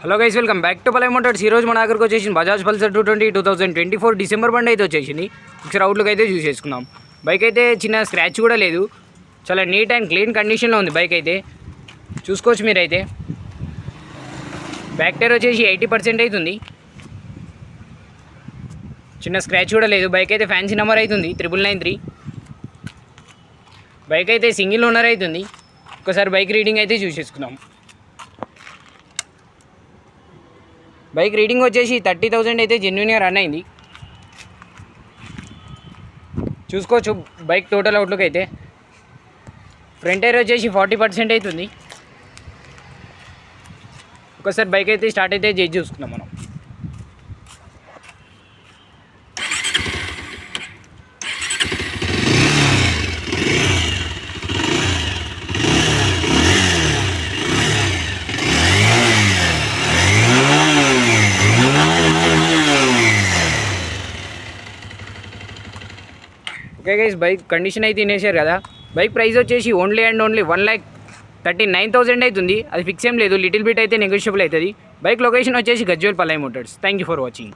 Hello guys, welcome back to Palai motors. ఈరోజు మన దగ్గరకు వచ్చేసి బజాజ్ పల్సర్ 2024 డిసెంబర్ బండి అయితే వచ్చేసింది. ఒకసారి అవుట్లుక్ అయితే చూసేసుకుందాం. బైక్ అయితే చిన్న స్క్రాచ్ కూడా లేదు, చాలా నీట్ అండ్ క్లీన్ కండిషన్లో ఉంది బైక్ అయితే. చూసుకోవచ్చు మీరైతే. బ్యాక్ టైర్ వచ్చేసి 80% అవుతుంది, చిన్న స్క్రాచ్ కూడా లేదు. బైక్ అయితే ఫ్యాన్సీ నెంబర్ అవుతుంది 9993. బైక్ అయితే సింగిల్ ఓనర్ అవుతుంది. ఒకసారి బైక్ రీడింగ్ అయితే చూసేసుకుందాం. బైక్ రీడింగ్ వచ్చేసి 30,000 అయితే జెన్యున్గా రన్ అయింది. చూసుకోవచ్చు బైక్ టోటల్ అవుట్లుక్ అయితే. ఫ్రంట్ టైర్ వచ్చేసి 40% అవుతుంది. ఒకసారి బైక్ అయితే స్టార్ట్ అయితే చేసి చూసుకుందాం మనం. ఓకే గైస్, బైక్ కండిషన్ అయితే తినేసారు కదా. బైక్ ప్రైస్ వచ్చేసి ఓన్లీ 1,39,000 అవుతుంది. అది ఫిక్స్ ఏం లేదు, లిటిల్ బిట్ అయితే నెగోషియబుల్ అవుతుంది. బైక్ లొకేషన్ వచ్చేసి Gajwel Palai motors. Thank you for watching.